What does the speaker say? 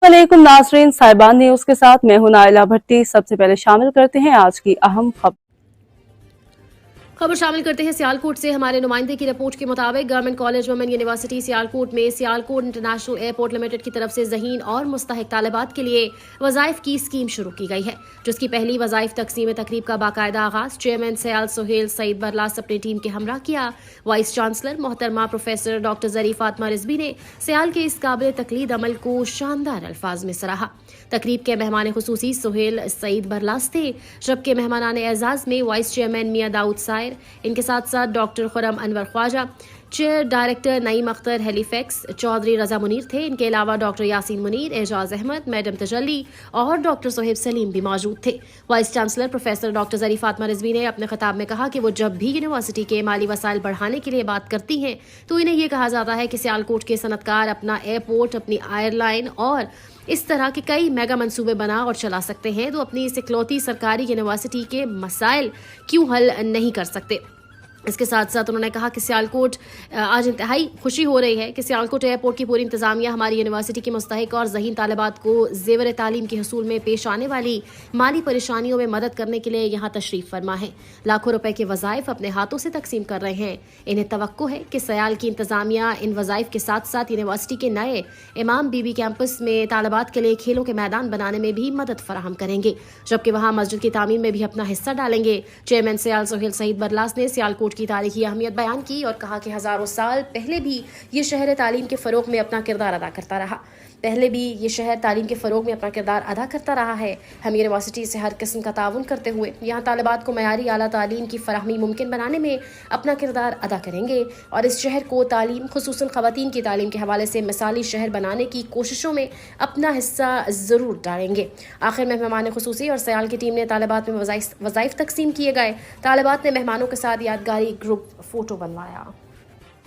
अस्सलामुअलैकुम नाज़रीन, साहिबान न्यूज़ के साथ मैं हूं नाइला भट्टी। सबसे पहले शामिल करते हैं आज की अहम खबर शामिल करते हैं सियालकोट से। हमारे नुमाइंदे की रिपोर्ट के मुताबिक government college women university Sialkot में सियालकोट इंटरनेशनल एयरपोर्ट लिमिटेड की तरफ से ज़हीन और मुस्तहिक तालिबात के लिए वज़ाइफ की स्कीम शुरू की गई है, जिसकी पहली वज़ाइफ तकसीम तकरीब का बाकायदा आगाज चेयरमैन सयाल सुहेल सईद बरलास अपनी टीम के हमरा किया। वाइस चांसलर मोहतरमा प्रोफेसर डॉक्टर ज़री फातिमा रिजवी ने सियाल के इस काबिल तकलीद अमल को शानदार अल्फाज में सराहा। तकरीब के मेहमान खुसूसी सुहेल सईद बरलास थे, जबकि मेहमानान एजाज में वाइस चेयरमैन मियां दाऊद सायर, इनके साथ साथ doctor Khurram Anwar Khawaja, chair director Naeem Akhtar Halifax, Chaudhry Raza Munir थे। इनके अलावा डॉक्टर यासीन मुनीर, एजाज अहमद, मैडम तजल्ली और डॉक्टर सोहेब सलीम भी मौजूद थे। Vice chancellor professor doctor Zari Fatima Rizvi ने अपने खिताब में कहा कि वो जब भी यूनिवर्सिटी के माली वसाइल बढ़ाने के लिए बात करती हैं तो इन्हें यह कहा जाता है कि सियालकोट के सनतकार अपना एयरपोर्ट, अपनी एयरलाइन और इस तरह के कई मेगा मंसूबे बना और चला सकते हैं, तो अपनी इस इकलौती सरकारी यूनिवर्सिटी के मसाइल क्यों हल नहीं कर सकते। इसके साथ साथ उन्होंने कहा कि सियालकोट आज इंतहाई खुशी हो रही है कि सियालकोट एयरपोर्ट की पूरी इंतजामिया हमारी यूनिवर्सिटी की मुस्तहिक और ज़हीन तालिबात को ज़ेवर तालीम के हसूल में पेश आने वाली माली परेशानियों में मदद करने के लिए यहाँ तशरीफ़ फरमा है। लाखों रुपए के वज़ाइफ अपने हाथों से तकसीम कर रहे हैं। इन्हें तवक्को है कि सियाल की इंतजामिया इन वज़ाइफ के साथ साथ यूनिवर्सिटी के नए इमाम बीबी कैंपस में तालिबात के लिए खेलों के मैदान बनाने में भी मदद फराहम करेंगे, जबकि वहाँ मस्जिद की तामीर में भी अपना हिस्सा डालेंगे। चेयरमैन सयाल सुहेल सईद बरलास ने सियालकोट की तारीखी अहमियत बयान की और कहा कि हज़ारों साल पहले भी ये शहर तालीम के फ़रोग में अपना किरदार अदा करता रहा है। हम यूनिवर्सिटी से हर किस्म का ताउन करते हुए यहाँ तालिबात को मयारी आला तालीम की फराहमी मुमकिन बनाने में अपना किरदार अदा करेंगे और इस शहर को तालीम, खुसूसन ख़वातीन की तालीम के हवाले से मिसाली शहर बनाने की कोशिशों में अपना हिस्सा ज़रूर डालेंगे। आखिर में मेहमान खुसूसी और सयाल की टीम ने तालिबात में वज़ाइफ तकसीम किए गए। तालिबात ने मेहमानों के साथ यादगारी ग्रुप फ़ोटो बनवाया।